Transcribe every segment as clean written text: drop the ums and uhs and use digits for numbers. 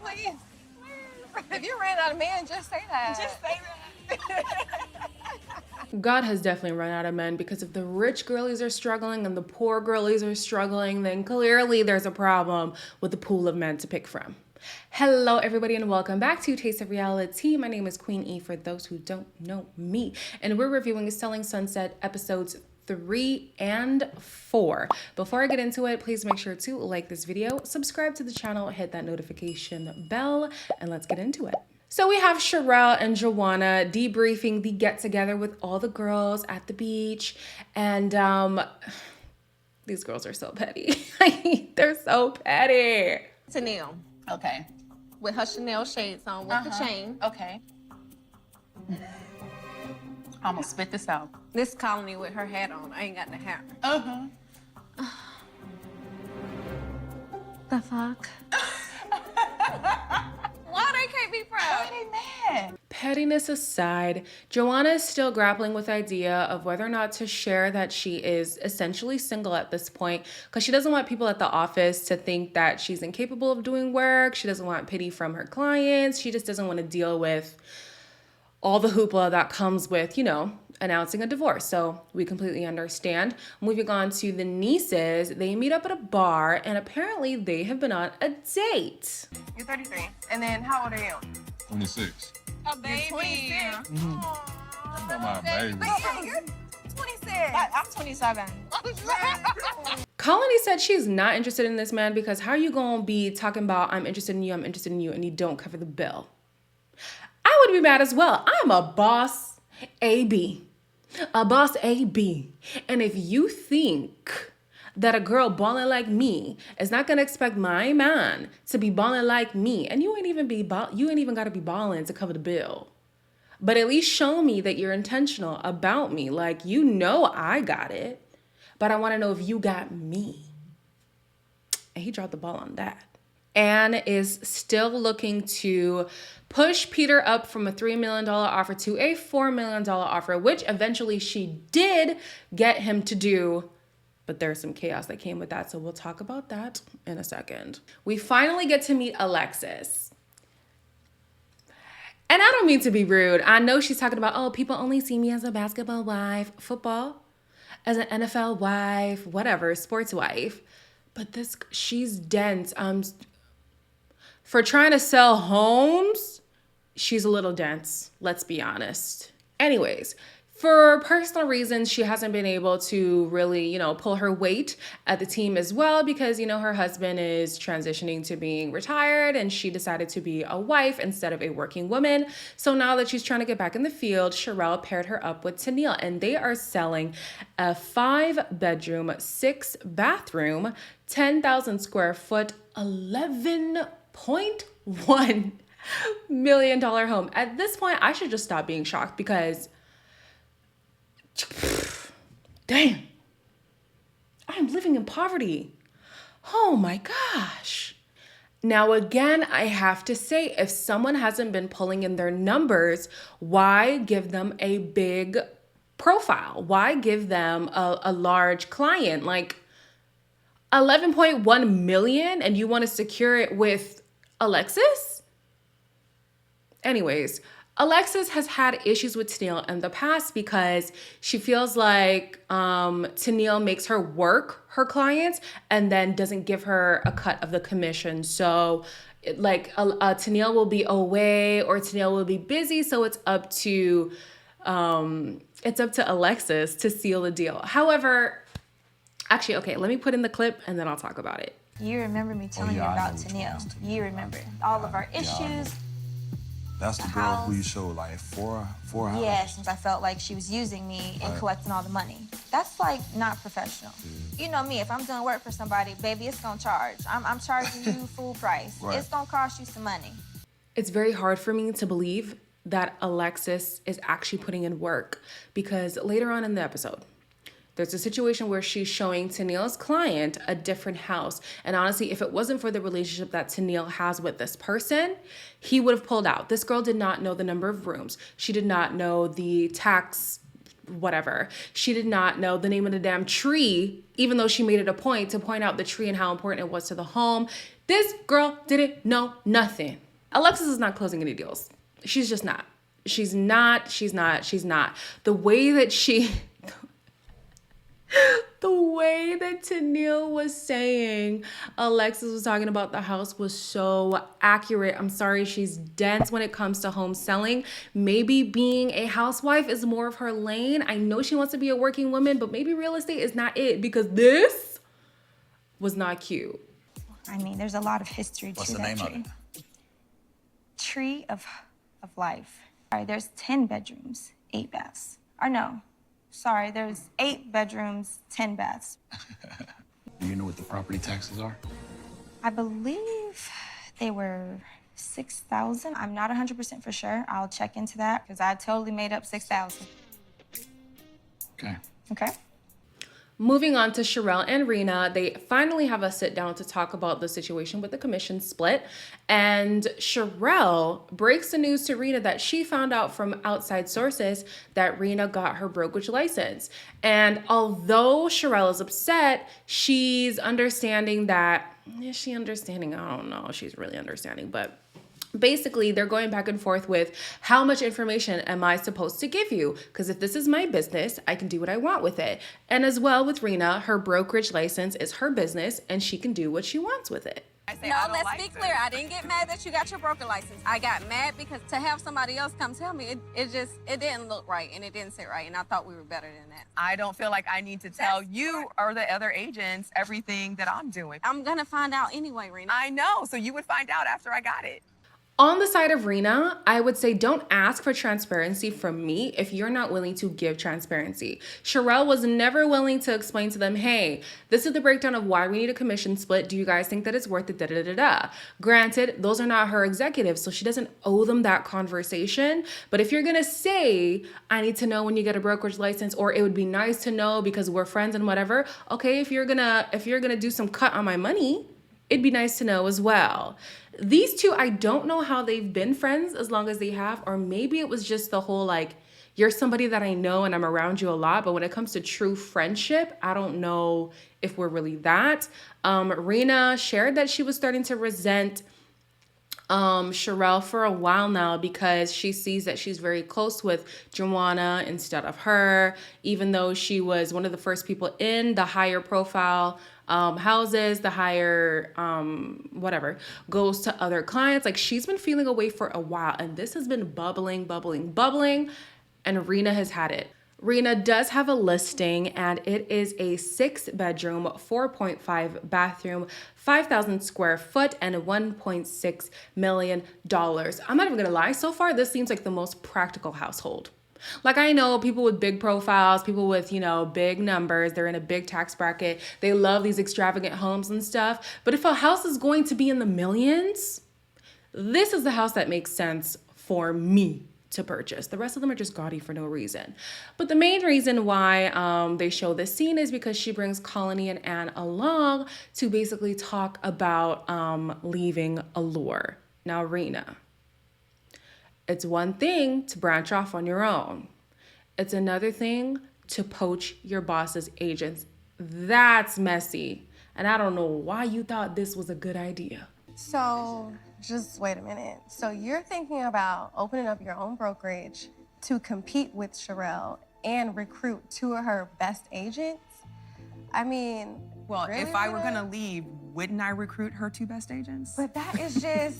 Please. If you ran out of men, just say that. Just say that. God has definitely run out of men, because if the rich girlies are struggling and the poor girlies are struggling, then clearly there's a problem with the pool of men to pick from. Hello, everybody, and welcome back to Taste of Reality. My name is Queen E, for those who don't know me, and we're reviewing Selling Sunset episodes 3 and 4. Before I get into it, please make sure to like this video, subscribe to the channel, hit that notification bell, and let's get into it. So we have Sherelle and Joanna debriefing the get-together with all the girls at the beach. And these girls are so petty. They're so petty. Tennille. Okay. With her Chanel shades on with the chain. Okay. I'm gonna spit this out. This Colony with her hat on. I ain't got no hair. The fuck? Why they can't be proud? Why they mad? Pettiness aside, Joanna is still grappling with the idea of whether or not to share that she is essentially single at this point, because she doesn't want people at the office to think that she's incapable of doing work. She doesn't want pity from her clients. She just doesn't want to deal with all the hoopla that comes with, you know, announcing a divorce. So we completely understand. Moving on to the nieces, they meet up at a bar and apparently they have been on a date. You're 33. And then how old are you? 26. A baby. 26. I'm my baby. You're 26. I'm 27. Colony said she's not interested in this man because how are you gonna be talking about I'm interested in you, and you don't cover the bill? I would be mad as well. I'm a boss AB. A boss AB. And if you think that a girl balling like me is not gonna expect my man to be balling like me, and you ain't even gotta be balling to cover the bill. But at least show me that you're intentional about me. Like, you know I got it, but I wanna know if you got me. And he dropped the ball on that. Anne is still looking to push Peter up from a $3 million offer to a $4 million offer, which eventually she did get him to do. But there's some chaos that came with that, so we'll talk about that in a second. We finally get to meet Alexis. And I don't mean to be rude. I know she's talking about, oh, people only see me as a basketball wife, football, as an NFL wife, whatever, sports wife. But she's dense. For trying to sell homes, she's a little dense, let's be honest. Anyways, for personal reasons, she hasn't been able to really, pull her weight at the team as well because, her husband is transitioning to being retired and she decided to be a wife instead of a working woman. So now that she's trying to get back in the field, Sherelle paired her up with Tennille and they are selling a 5-bedroom, 6-bathroom, 10,000 square foot, $11.1 million home. At this point, I should just stop being shocked because damn, I'm living in poverty. Oh my gosh. Now, again, I have to say, if someone hasn't been pulling in their numbers, why give them a big profile? Why give them a large client? Like 11.1 million and you want to secure it with Alexis? Anyways, Alexis has had issues with Tennille in the past because she feels like Tennille makes her work her clients and then doesn't give her a cut of the commission. So Tennille will be away or Tennille will be busy. So it's up to Alexis to seal the deal. However, actually, okay, let me put in the clip and then I'll talk about it. You remember me telling you about Tennille. You remember all of our issues. That's the girl who you showed like four hours. Yes, I felt like she was using me and collecting all the money. That's like not professional. You know me, if I'm doing work for somebody, baby, it's gonna charge. I'm charging you full price. Right. It's gonna cost you some money. It's very hard for me to believe that Alexis is actually putting in work because later on in the episode, there's a situation where she's showing Tennille's client a different house. And honestly, if it wasn't for the relationship that Tennille has with this person, he would have pulled out. This girl did not know the number of rooms. She did not know the tax, whatever. She did not know the name of the damn tree, even though she made it a point to point out the tree and how important it was to the home. This girl didn't know nothing. Alexis is not closing any deals. She's just not. She's not. The way that Tennille was saying Alexis was talking about the house was so accurate. I'm sorry, she's dense when it comes to home selling. Maybe being a housewife is more of her lane. I know she wants to be a working woman, but maybe real estate is not it, because this was not cute. I mean, there's a lot of history What's to the that name tree. of it? Tree of life. All right, there's 10 bedrooms, 8 baths. Or no, sorry, there's 8 bedrooms, 10 baths. Do you know what the property taxes are? I believe they were 6,000. I'm not 100% for sure. I'll check into that because I totally made up 6,000. Okay. Okay? Moving on to Sherelle and Rena, they finally have a sit down to talk about the situation with the commission split. And Sherelle breaks the news to Rena that she found out from outside sources that Rena got her brokerage license. And although Sherelle is upset, she's understanding that, is she understanding? I don't know. She's really understanding, but basically, they're going back and forth with how much information am I supposed to give you? Because if this is my business, I can do what I want with it. And as well with Rena, her brokerage license is her business and she can do what she wants with it. No, let's be clear. I didn't get mad that you got your broker license. I got mad because to have somebody else come tell me, it didn't look right and it didn't sit right. And I thought we were better than that. I don't feel like I need to tell you or the other agents everything that I'm doing. I'm going to find out anyway, Rena. I know, so you would find out after I got it. On the side of Rena, I would say don't ask for transparency from me if you're not willing to give transparency. Sherelle was never willing to explain to them, hey, this is the breakdown of why we need a commission split. Do you guys think that it's worth it? Da-da-da-da. Granted, those are not her executives, so she doesn't owe them that conversation. But if you're gonna say, I need to know when you get a brokerage license, or it would be nice to know because we're friends and whatever, okay, if you're gonna do some cut on my money, it'd be nice to know as well. These two, I don't know how they've been friends as long as they have, or maybe it was just the whole like, you're somebody that I know and I'm around you a lot, but when it comes to true friendship, I don't know if we're really that. Rena shared that she was starting to resent Sherelle for a while now because she sees that she's very close with Joanna instead of her, even though she was one of the first people in the higher profile houses, the higher whatever, goes to other clients. Like, she's been feeling away for a while, and this has been bubbling, and Rena has had it. Rena does have a listing, and it is a 6-bedroom, 4.5 bathroom, 5,000 square foot, and $1.6 million. I'm not even gonna lie, so far this seems like the most practical household. Like, I know people with big profiles, people with, big numbers, they're in a big tax bracket, they love these extravagant homes and stuff, but if a house is going to be in the millions, this is the house that makes sense for me to purchase. The rest of them are just gaudy for no reason. But the main reason why they show this scene is because she brings Colony and Anne along to basically talk about leaving Allure. Now, Rena, it's one thing to branch off on your own. It's another thing to poach your boss's agents. That's messy. And I don't know why you thought this was a good idea. So, just wait a minute. So you're thinking about opening up your own brokerage to compete with Sherelle and recruit 2 of her best agents? I mean, Well, really, if I were Rena? gonna leave, wouldn't I recruit her 2 best agents? But that is just,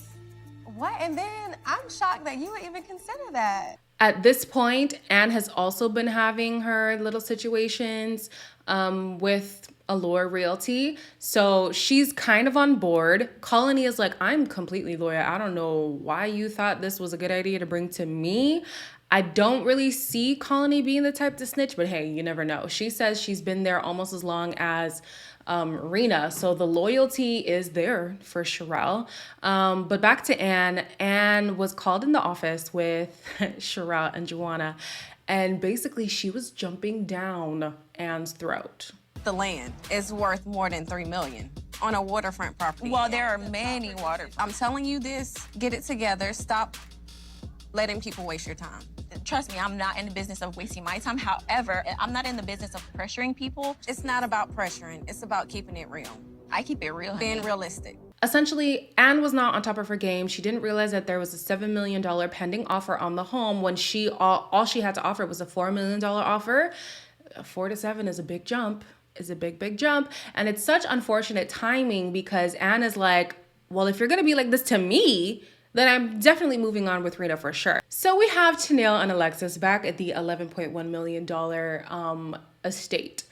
what? And then I'm shocked that you would even consider that. At this point, Anne has also been having her little situations with Allure Realty. So she's kind of on board. Colony is like, I'm completely loyal. I don't know why you thought this was a good idea to bring to me. I don't really see Colony being the type to snitch, but hey, you never know. She says she's been there almost as long as Rena, so the loyalty is there for Sherelle. But back to Anne. Anne was called in the office with Sherelle and Joanna, and basically she was jumping down Anne's throat. The land is worth more than $3 million on a waterfront property. Well, there are many I'm telling you this, get it together, stop letting people waste your time. Trust me, I'm not in the business of wasting my time. However, I'm not in the business of pressuring people. It's not about pressuring, it's about keeping it real. I keep it real, honey. Being realistic. Essentially, Anne was not on top of her game. She didn't realize that there was a $7 million pending offer on the home when all she had to offer was a $4 million offer. 4 to 7 is a big jump. Is a big jump. And it's such unfortunate timing because Anne is like, well, if you're going to be like this to me, then I'm definitely moving on with Rita for sure. So we have Tennille and Alexis back at the $11.1 million estate.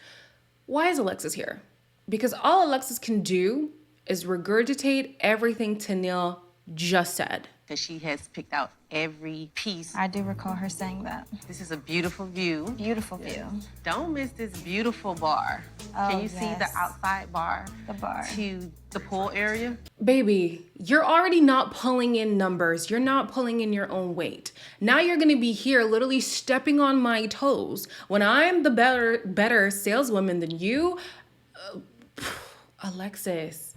Why is Alexis here? Because all Alexis can do is regurgitate everything Tennille just said. Because she has picked out every piece. I do recall her saying that. This is a beautiful view. Beautiful view. Don't miss this beautiful bar. Can you see the yes. outside bar? The bar. To the pool area? Baby, you're already not pulling in numbers. You're not pulling in your own weight. Now you're gonna be here literally stepping on my toes when I'm the better saleswoman than you. Alexis,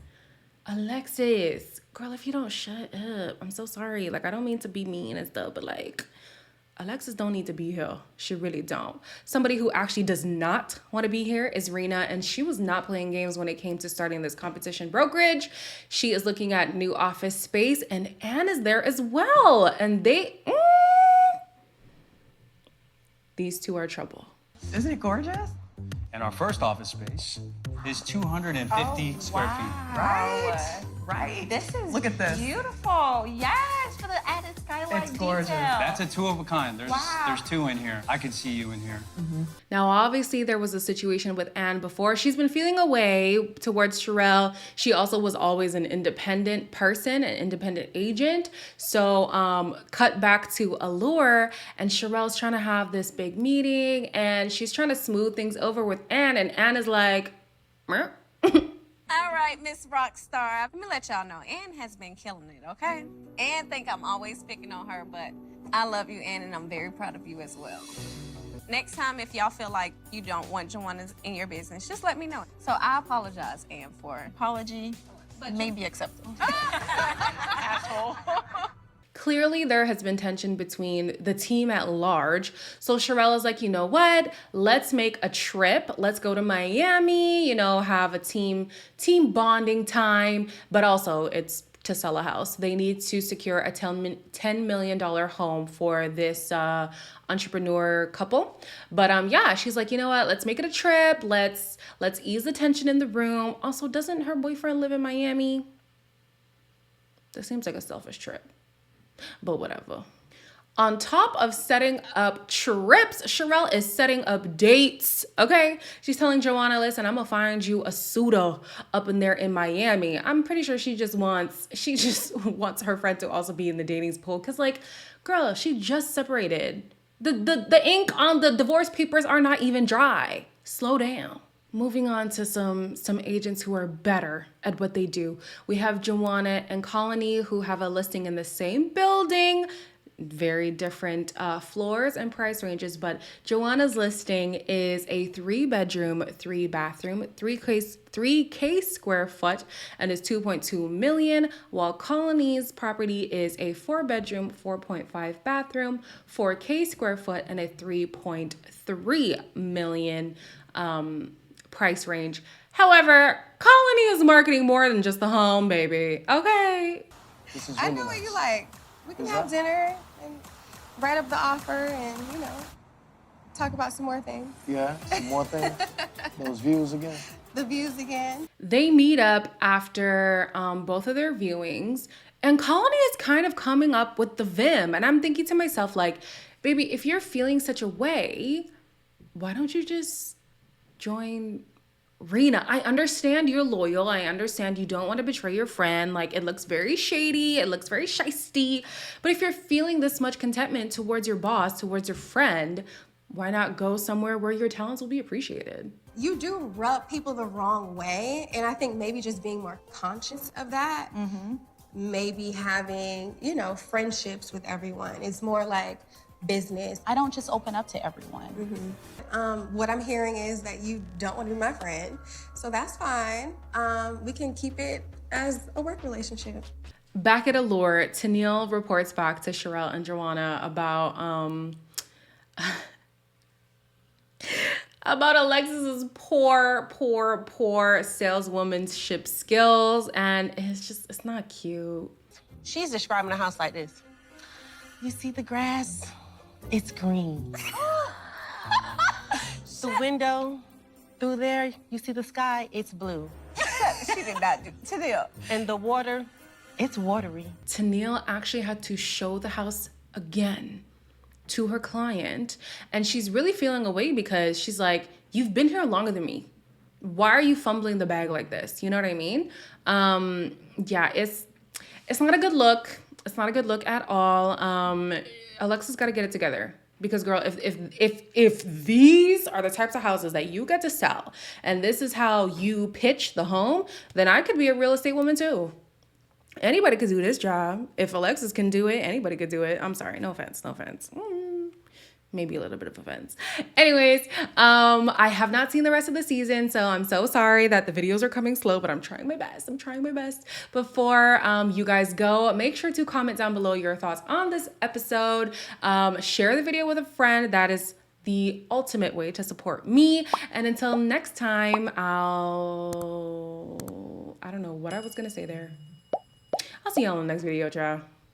girl, if you don't shut up, I'm so sorry. Like, I don't mean to be mean and stuff, but like, Alexis don't need to be here. She really don't. Somebody who actually does not want to be here is Rena, and she was not playing games when it came to starting this competition brokerage. She is looking at new office space, and Anne is there as well. And these two are trouble. Isn't it gorgeous? And our first office space is 250 square feet. Right? This is Look at this. beautiful. Yes, for the added skylight It's gorgeous. detail. That's a two of a kind. There's Wow. there's two in here. I could see you in here. Now, obviously, there was a situation with Anne before. She's been feeling away towards Sherelle. She also was always an independent person, an independent agent. So cut back to Allure, and Sherelle's trying to have this big meeting, and she's trying to smooth things over with Anne, and Anne is like, "Meh." All right, Miss Rockstar. Let me let y'all know, Ann has been killing it, okay? Ann think I'm always picking on her, but I love you, Ann, and I'm very proud of you as well. Next time, if y'all feel like you don't want Joanna in your business, just let me know. So I apologize, Ann, for Apology may be acceptable. Asshole. Clearly, there has been tension between the team at large. So Sherelle is like, you know what? Let's make a trip. Let's go to Miami, have a team bonding time. But also, it's to sell a house. They need to secure a $10 million home for this entrepreneur couple. But she's like, you know what? Let's make it a trip. Let's ease the tension in the room. Also, doesn't her boyfriend live in Miami? That seems like a selfish trip. But whatever. On top of setting up trips, Sherelle is setting up dates, okay? She's telling Joanna, listen, I'm gonna find you a suitor up in there in Miami. I'm pretty sure she just wants her friend to also be in the dating pool. Cause like, girl, she just separated. The ink on the divorce papers are not even dry. Slow down. Moving on to some agents who are better at what they do. We have Joanna and Colony who have a listing in the same building, very different floors and price ranges, but Joanna's listing is a 3-bedroom, 3-bathroom, 3K square foot, and is $2.2 million, while Colony's property is a 4-bedroom, 4.5 bathroom, 4K square foot, and a $3.3 million price range. However, Colony is marketing more than just the home, baby. Okay. This is I really know what nice. you like. We can have dinner and write up the offer and, talk about some more things. Yeah, some more things. Those views again. The views again. They meet up after both of their viewings, and Colony is kind of coming up with the vim. And I'm thinking to myself, like, baby, if you're feeling such a way, why don't you just join Rena? I understand you're loyal. I understand you don't want to betray your friend. Like, it looks very shady. It looks very shisty. But if you're feeling this much contentment towards your boss, towards your friend, why not go somewhere where your talents will be appreciated? You do rub people the wrong way, and I think maybe just being more conscious of that, maybe having, friendships with everyone. It's more like business. I don't just open up to everyone. What I'm hearing is that you don't want to be my friend, so that's fine. We can keep it as a work relationship. Back at Allure, Tennille reports back to Sherelle and Joanna about about Alexis's poor saleswomanship skills, and it's not cute. She's describing the house like this. You see the grass? It's green. The window through there, you see the sky? It's blue. She did not do Tennille. And the water, it's watery. Tennille actually had to show the house again to her client, and she's really feeling away because she's like, you've been here longer than me. Why are you fumbling the bag like this? You know what I mean? Yeah, it's not a good look. It's not a good look at all. Alexa's got to get it together. Because girl, if these are the types of houses that you get to sell, and this is how you pitch the home, then I could be a real estate woman too. Anybody could do this job. If Alexis can do it, anybody could do it. I'm sorry, no offense. Maybe a little bit of offense. Anyways, I have not seen the rest of the season, so I'm so sorry that the videos are coming slow, but I'm trying my best. Before you guys go, make sure to comment down below your thoughts on this episode. Share the video with a friend. That is the ultimate way to support me. And until next time, I don't know what I was gonna say there. I'll see y'all in the next video, ciao.